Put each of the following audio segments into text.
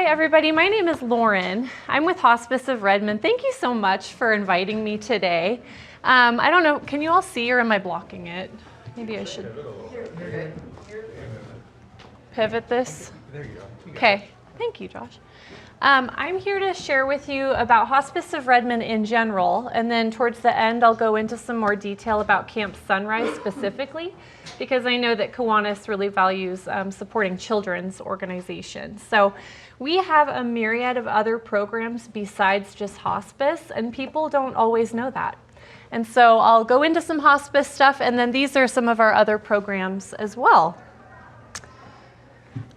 everybody, my name is Lauren. I'm with Hospice of Redmond. Thank you so much for inviting me today. I don't know, can you all see or am I blocking it? Maybe I should pivot this. There you go. Okay, thank you, Josh. I'm here to share with you about Hospice of Redmond in general, and then towards the end I'll go into some more detail about Camp Sunrise specifically, because I know that Kiwanis really values supporting children's organizations. So we have a myriad of other programs besides just hospice, and people don't always know that. And so I'll go into some hospice stuff, and then these are some of our other programs as well.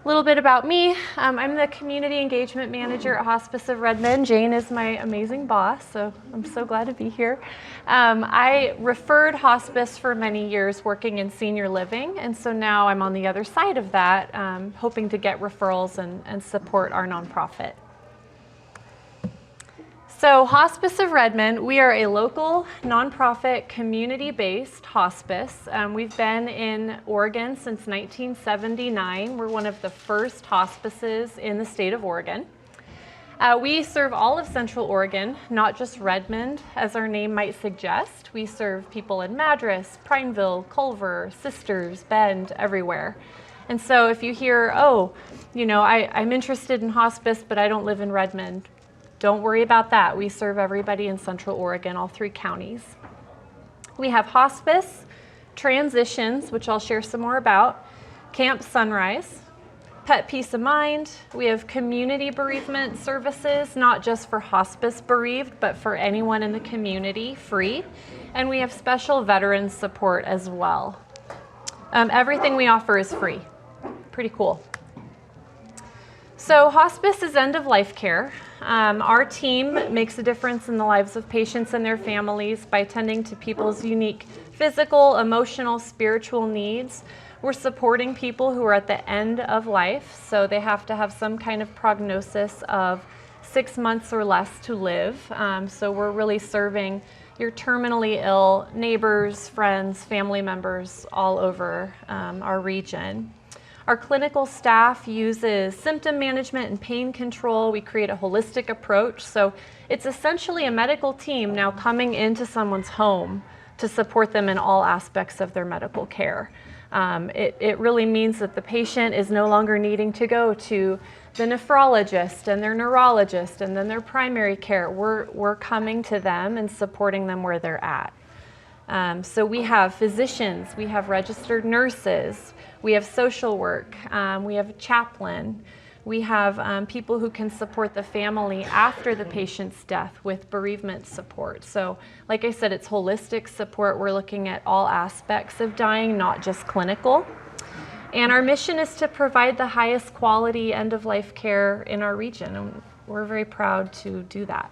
A little bit about me. I'm the Community Engagement Manager at Hospice of Redmond. Jane is my amazing boss, so I'm so glad to be here. I referred hospice for many years working in senior living, and so now I'm on the other side of that, hoping to get referrals and support our nonprofit. So Hospice of Redmond, we are a local nonprofit community-based hospice. We've been in Oregon since 1979. We're one of the first hospices in the state of Oregon. We serve all of Central Oregon, not just Redmond, as our name might suggest. We serve people in Madras, Prineville, Culver, Sisters, Bend, everywhere. And so if you hear, oh, you know, I'm interested in hospice, but I don't live in Redmond, don't worry about that. We serve everybody in Central Oregon, all 3 counties. We have hospice, transitions, which I'll share some more about, Camp Sunrise, Pet Peace of Mind. We have community bereavement services, not just for hospice bereaved, but for anyone in the community, free. And we have special veterans support as well. Everything we offer is free. Pretty cool. So hospice is end-of-life care. Our team makes a difference in the lives of patients and their families by tending to people's unique physical, emotional, spiritual needs. We're supporting people who are at the end of life, so they have to have some kind of prognosis of 6 months or less to live. So we're really serving your terminally ill neighbors, friends, family members all over our region. Our clinical staff uses symptom management and pain control. We create a holistic approach. So it's essentially a medical team now coming into someone's home to support them in all aspects of their medical care. It really means that the patient is no longer needing to go to the nephrologist and their neurologist and then their primary care. We're coming to them and supporting them where they're at. So we have physicians, we have registered nurses, we have social work, we have a chaplain, we have people who can support the family after the patient's death with bereavement support. So like I said, it's holistic support. We're looking at all aspects of dying, not just clinical. And our mission is to provide the highest quality end-of-life care in our region, and we're very proud to do that.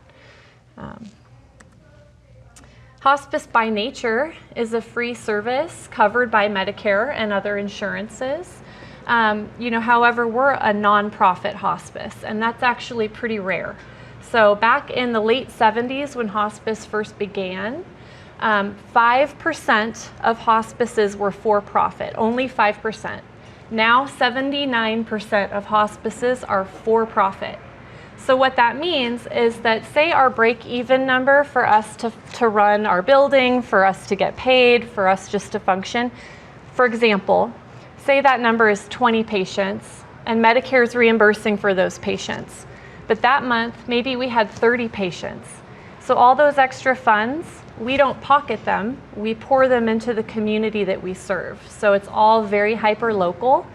Hospice by nature is a free service covered by Medicare and other insurances. However, we're a nonprofit hospice, and that's actually pretty rare. So back in the late 70s when hospice first began, 5% of hospices were for-profit, only 5%. Now 79% of hospices are for-profit. So what that means is that, say our break-even number for us to run our building, for us to get paid, for us just to function, for example, say that number is 20 patients and Medicare is reimbursing for those patients. But that month, maybe we had 30 patients. So all those extra funds, we don't pocket them, we pour them into the community that we serve. So it's all very hyper-local,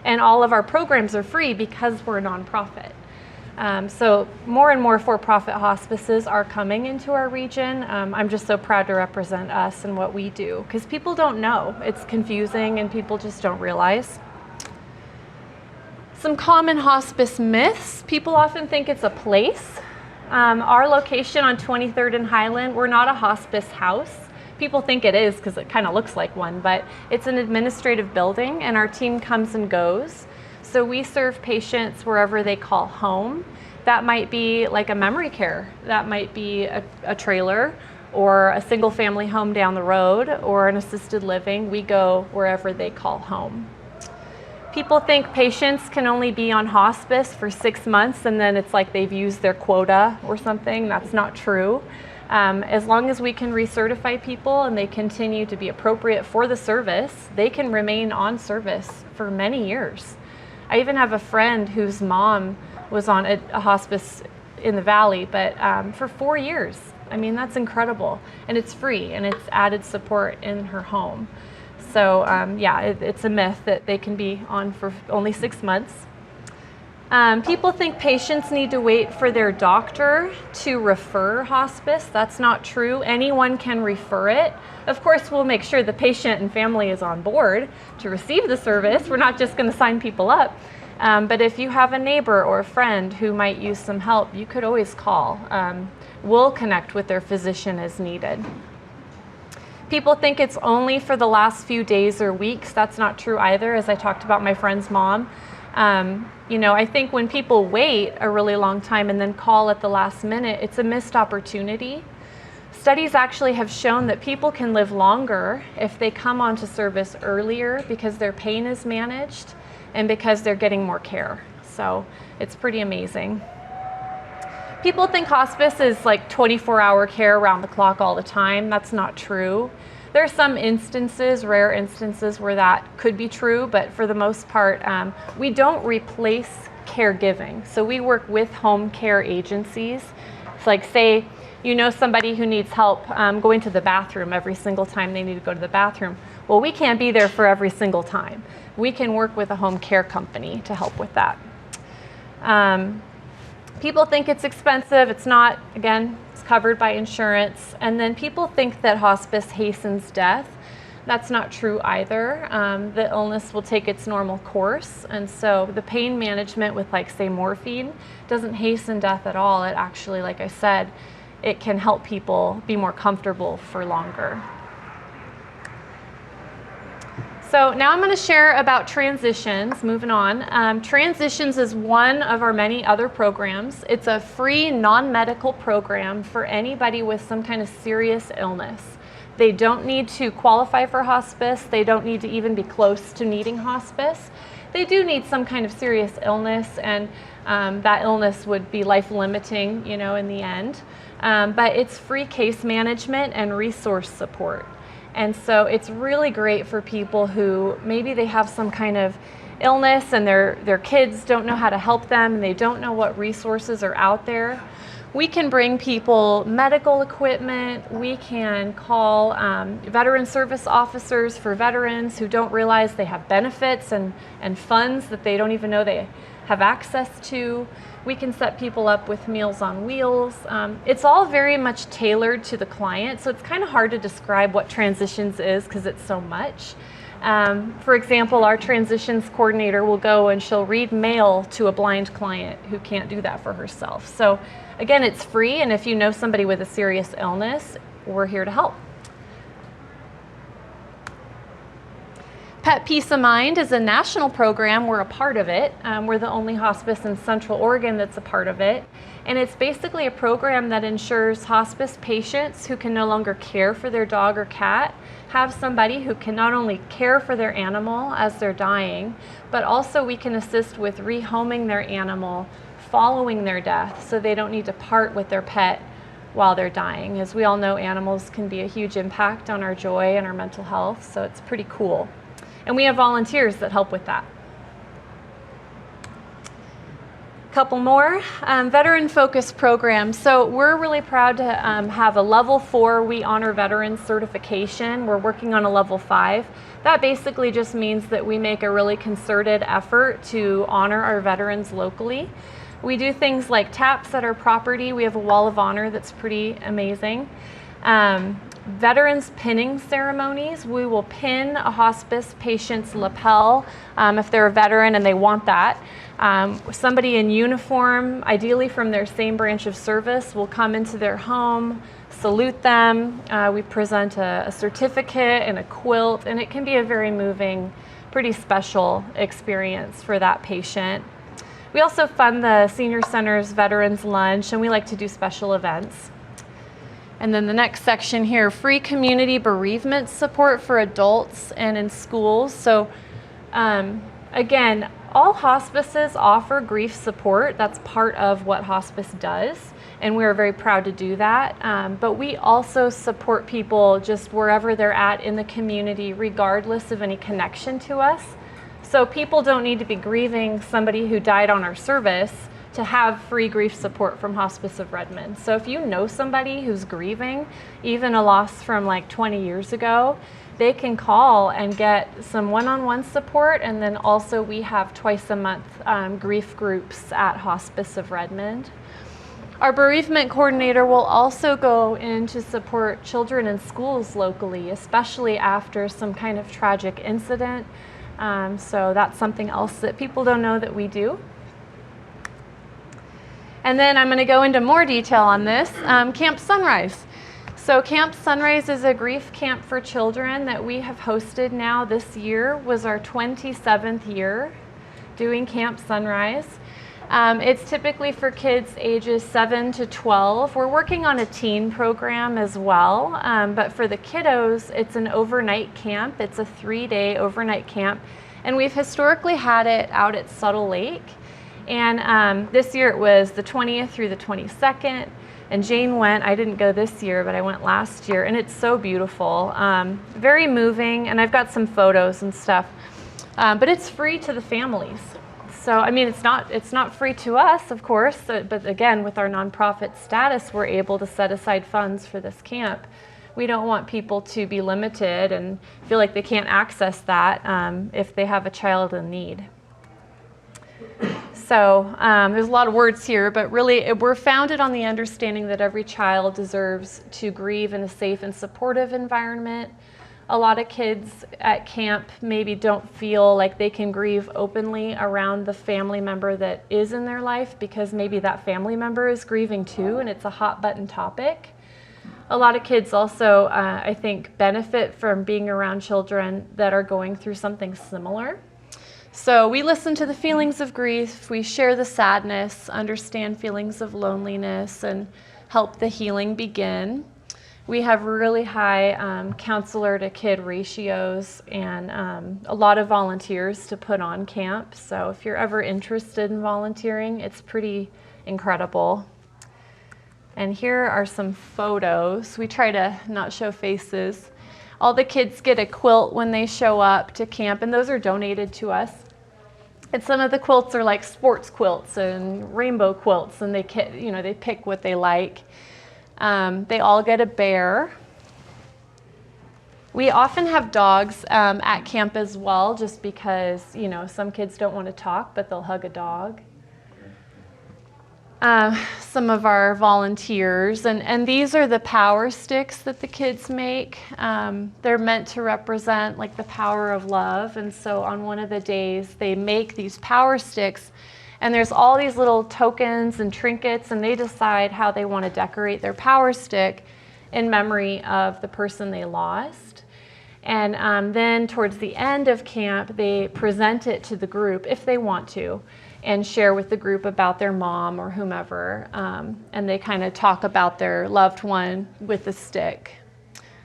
and all of our programs are free because we're a nonprofit. So more and more for-profit hospices are coming into our region. I'm just so proud to represent us and what we do, because people don't know. It's confusing and people just don't realize. Some common hospice myths. People often think it's a place. Our location on 23rd and Highland, we're not a hospice house. People think it is because it kind of looks like one, but it's an administrative building and our team comes and goes. So we serve patients wherever they call home. That might be like a memory care. That might be a trailer or a single family home down the road or an assisted living. We go wherever they call home. People think patients can only be on hospice for 6 months and then it's like they've used their quota or something. That's not true. As long as we can recertify people and they continue to be appropriate for the service, they can remain on service for many years. I even have a friend whose mom was on a hospice in the Valley, but for 4 years. I mean, that's incredible. And it's free and it's added support in her home. So yeah, it's a myth that they can be on for only 6 months. People think patients need to wait for their doctor to refer hospice. That's not true. Anyone can refer it. Of course, we'll make sure the patient and family is on board to receive the service. We're not just going to sign people up. But if you have a neighbor or a friend who might use some help, you could always call. We'll connect with their physician as needed. People think it's only for the last few days or weeks. That's not true either, as I talked about my friend's mom. You know, I think when people wait a really long time and then call at the last minute, it's a missed opportunity. Studies actually have shown that people can live longer if they come onto service earlier because their pain is managed and because they're getting more care. So it's pretty amazing. People think hospice is like 24-hour care around the clock all the time. That's not true. There are some instances, rare instances, where that could be true, but for the most part, we don't replace caregiving. So we work with home care agencies. It's like, say, you know somebody who needs help going to the bathroom every single time they need to go to the bathroom. Well, we can't be there for every single time. We can work with a home care company to help with that. People think it's expensive. It's not. Again, it's covered by insurance. And then people think that hospice hastens death. That's not true either. The illness will take its normal course. And so the pain management with, like, say, morphine doesn't hasten death at all. It actually, like I said, it can help people be more comfortable for longer. So now I'm going to share about transitions, moving on. Transitions is one of our many other programs. It's a free non-medical program for anybody with some kind of serious illness. They don't need to qualify for hospice. They don't need to even be close to needing hospice. They do need some kind of serious illness, and that illness would be life-limiting, you know, in the end. But it's free case management and resource support. And so it's really great for people who maybe they have some kind of illness and their kids don't know how to help them and they don't know what resources are out there. We can bring people medical equipment. We can call veteran service officers for veterans who don't realize they have benefits and funds that they don't even know they have access to. We can set people up with Meals on Wheels. It's all very much tailored to the client, so it's kind of hard to describe what transitions is because it's so much. For example, our transitions coordinator will go and she'll read mail to a blind client who can't do that for herself. So again, it's free, and if you know somebody with a serious illness, we're here to help. Pet Peace of Mind is a national program. We're a part of it. We're the only hospice in Central Oregon that's a part of it. And it's basically a program that ensures hospice patients who can no longer care for their dog or cat have somebody who can not only care for their animal as they're dying, but also we can assist with rehoming their animal following their death so they don't need to part with their pet while they're dying. As we all know, animals can be a huge impact on our joy and our mental health, so it's pretty cool. And we have volunteers that help with that. Couple more, veteran-focused programs. So we're really proud to have a level 4 We Honor Veterans certification. We're working on a level 5. That basically just means that we make a really concerted effort to honor our veterans locally. We do things like taps at our property. We have a wall of honor that's pretty amazing. Veterans pinning ceremonies. We will pin a hospice patient's lapel if they're a veteran and they want that. Somebody in uniform, ideally from their same branch of service, will come into their home, salute them. We present a certificate and a quilt, and it can be a very moving, pretty special experience for that patient. We also fund the Senior Center's Veterans Lunch, and we like to do special events. And then the next section here, free community bereavement support for adults and in schools. So Again, all hospices offer grief support. That's part of what hospice does, and we're very proud to do that. But we also support people just wherever they're at in the community, regardless of any connection to us. So people don't need to be grieving somebody who died on our service to have free grief support from Hospice of Redmond. So if you know somebody who's grieving, even a loss from like 20 years ago, they can call and get some one-on-one support. And then also we have twice a month grief groups at Hospice of Redmond. Our bereavement coordinator will also go in to support children in schools locally, especially after some kind of tragic incident. So that's something else that people don't know that we do. And then I'm going to go into more detail on this. Camp Sunrise. So Camp Sunrise is a grief camp for children that we have hosted now. This year was our 27th year doing Camp Sunrise. It's typically for kids ages 7 to 12. We're working on a teen program as well, but for the kiddos, it's an overnight camp. It's a 3-day overnight camp, and we've historically had it out at Subtle Lake. And this year it was the 20th through the 22nd. And Jane went. I didn't go this year, but I went last year, and it's so beautiful. Very moving, and I've got some photos and stuff. But it's free to the families. So I mean, it's not free to us, of course, but again, with our nonprofit status, we're able to set aside funds for this camp. We don't want people to be limited and feel like they can't access that if they have a child in need. So there's a lot of words here, but really we're founded on the understanding that every child deserves to grieve in a safe and supportive environment. A lot of kids at camp maybe don't feel like they can grieve openly around the family member that is in their life because maybe that family member is grieving too, and it's a hot button topic. A lot of kids also, I think, benefit from being around children that are going through something similar. So we listen to the feelings of grief, we share the sadness, understand feelings of loneliness, and help the healing begin. We have really high counselor to kid ratios and a lot of volunteers to put on camp. So if you're ever interested in volunteering, it's pretty incredible. And here are some photos. We try to not show faces. All the kids get a quilt when they show up to camp, and those are donated to us. And some of the quilts are like sports quilts and rainbow quilts, and they pick what they like. They all get a bear. We often have dogs at camp as well, just because some kids don't want to talk, but they'll hug a dog. Some of our volunteers, and these are the power sticks that the kids make. They're meant to represent like the power of love, and so on one of the days they make these power sticks, and there's all these little tokens and trinkets, and they decide how they want to decorate their power stick in memory of the person they lost. And then towards the end of camp, they present it to the group if they want to, and share with the group about their mom or whomever, and they kind of talk about their loved one with the stick.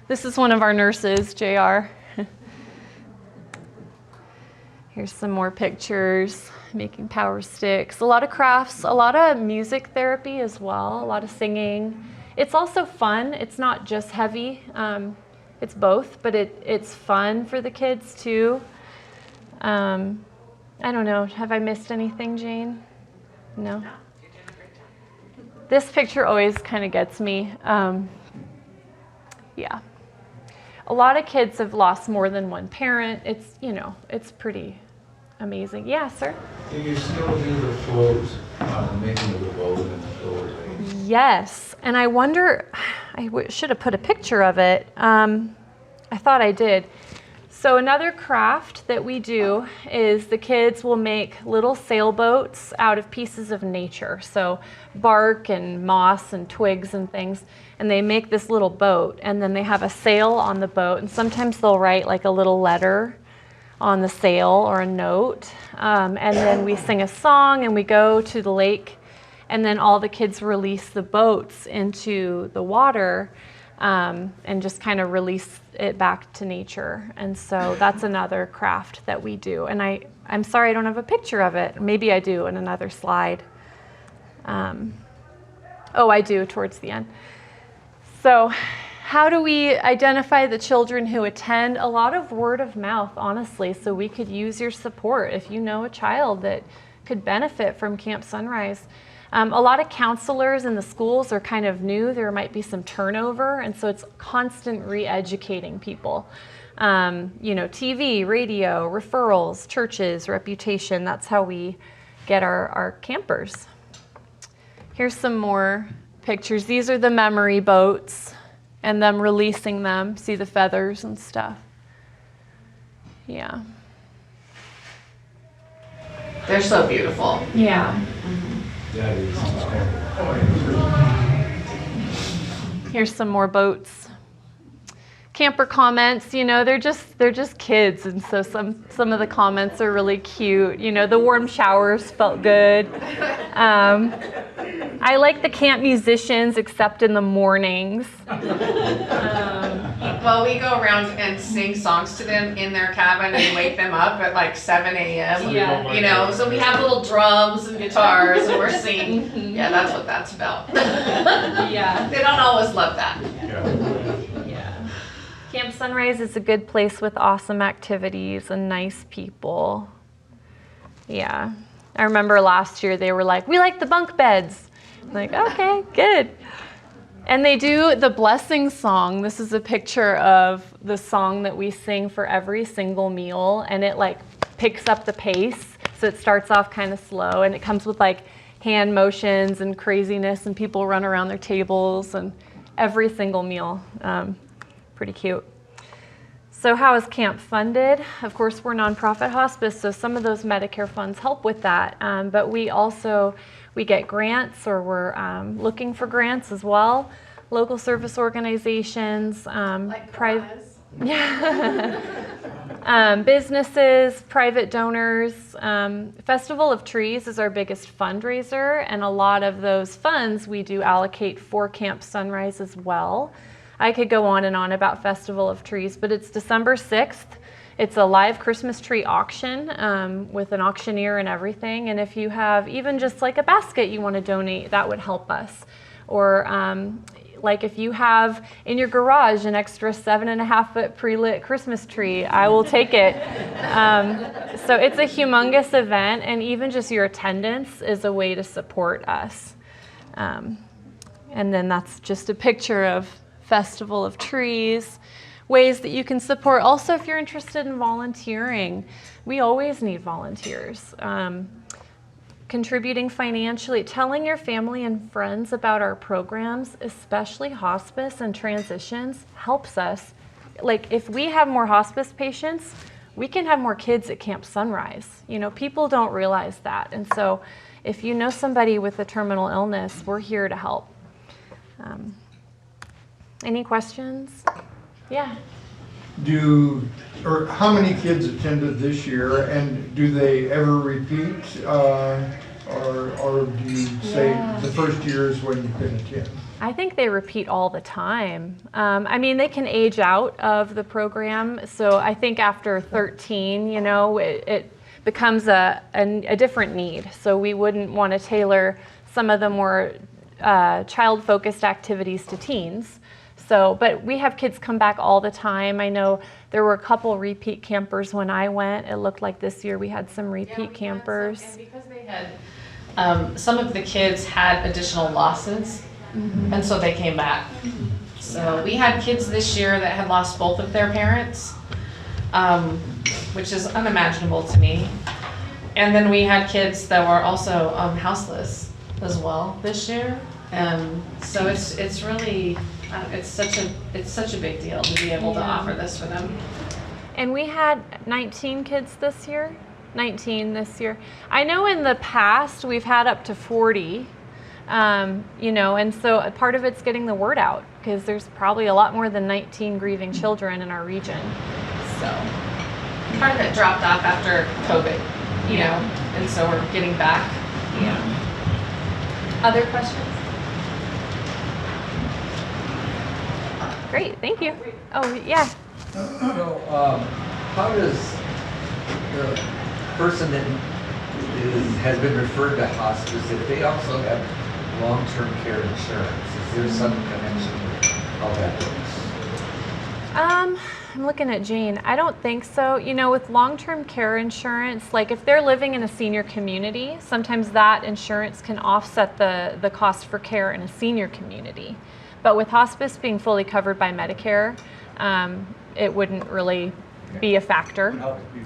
This is one of our nurses, JR. Here's some more pictures, making power sticks, a lot of crafts, a lot of music therapy as well, a lot of singing. It's also fun. It's not just heavy. It's both, but it's fun for the kids too. I don't know. Have I missed anything, Jane? No? No, you're doing a great job. This picture always kind of gets me. Yeah. A lot of kids have lost more than one parent. It's pretty amazing. Yeah, sir? Do you still do the floats, making of the boat and the float? Yes. And I wonder, should have put a picture of it. I thought I did. So another craft that we do is the kids will make little sailboats out of pieces of nature. So bark and moss and twigs and things, and they make this little boat, and then they have a sail on the boat, and sometimes they'll write like a little letter on the sail or a note, and then we sing a song and we go to the lake, and then all the kids release the boats into the water. and just kind of release it back to nature. And so that's another craft that we do. And I'm sorry I don't have a picture of it. Maybe I do in another slide. Oh, I do towards the end. So how do we identify the children who attend? A lot of word of mouth, honestly, so we could use your support if you know a child that could benefit from Camp Sunrise. A lot of counselors in the schools are kind of new. There might be some turnover, and so it's constant re-educating people. TV, radio, referrals, churches, reputation, that's how we get our campers. Here's some more pictures. These are the memory boats and them releasing them. See the feathers and stuff. Yeah. They're so beautiful. Yeah. That is. Here's some more boats. Camper comments, they're just kids, and so some of the comments are really cute. The warm showers felt good. I like the camp musicians, except in the mornings. Well, we go around and sing songs to them in their cabin and wake them up at like 7 a.m. Yeah. So we have little drums and guitars and we're singing. Mm-hmm. Yeah, that's what that's about. Yeah. They don't always love that. Yeah. Camp Sunrise is a good place with awesome activities and nice people. Yeah. I remember last year they were like, we like the bunk beds. I'm like, okay, good. And they do the blessing song. This is a picture of the song that we sing for every single meal, and it like picks up the pace. So it starts off kind of slow, and it comes with like hand motions and craziness, and people run around their tables, and every single meal. Pretty cute. So how is camp funded? Of course, we're nonprofit hospice, so some of those Medicare funds help with that. But we get grants, or we're looking for grants as well. Local service organizations, Like Kiwanis. businesses, private donors. Festival of Trees is our biggest fundraiser, and a lot of those funds we do allocate for Camp Sunrise as well. I could go on and on about Festival of Trees, but it's December 6th. It's a live Christmas tree auction with an auctioneer and everything. And if you have even just like a basket you want to donate, that would help us. Or like if you have in your garage an extra 7.5-foot pre-lit Christmas tree, I will take it. So it's a humongous event, and even just your attendance is a way to support us. And then that's just a picture of Festival of Trees. Ways that you can support. Also, if you're interested in volunteering, we always need volunteers. Contributing financially, telling your family and friends about our programs, especially hospice and transitions, helps us. Like if we have more hospice patients, we can have more kids at Camp Sunrise. People don't realize that. And so if you know somebody with a terminal illness, we're here to help. Any questions? Yeah. How many kids attended this year, and do they ever repeat, or do you say the first year is when you can attend? I think they repeat all the time. They can age out of the program, so I think after 13, it becomes a different need. So we wouldn't want to tailor some of the more child-focused activities to teens. But we have kids come back all the time. I know there were a couple repeat campers when I went. It looked like this year we had some repeat campers. And because they had, some of the kids had additional losses, and so they came back. So we had kids this year that had lost both of their parents, which is unimaginable to me. And then we had kids that were also houseless as well this year. So it's really. It's such a big deal to be able to offer this for them. And we had 19 kids this year. 19 this year. I know in the past we've had up to 40, and so a part of it's getting the word out, because there's probably a lot more than 19 grieving children in our region. So part of it dropped off after COVID, and so we're getting back. Yeah. Other questions? Great, thank you. Oh, yeah. So, how does the person that has been referred to hospice, if they also have long-term care insurance, is there some connection with how that works? I'm looking at Jane. I don't think so. You know, with long-term care insurance, like if they're living in a senior community, sometimes that insurance can offset the cost for care in a senior community. But with hospice being fully covered by Medicare, it wouldn't really be a factor.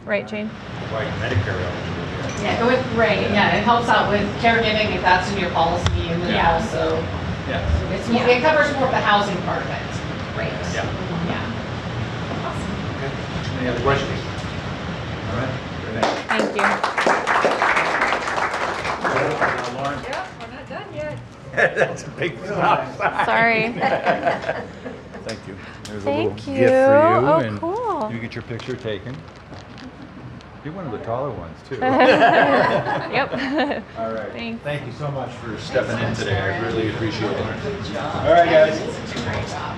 Right, Jane? Right, Medicare eligible. Yeah, it helps out with caregiving if that's in your policy, and then Yeah. also, Yeah. it covers more of the housing part of it. Right. Yeah. Yeah. Any other questions? All right. Thank you. Lauren? Yep, we're not done yet. That's a big stop sign. Sorry. Thank you. There's a Thank little you. gift for you. Oh, and cool. You get your picture taken. You're one of the taller ones, too. Yep. All right. Thanks. Thank you so much for stepping in today. I really appreciate it. All right, guys. Great job.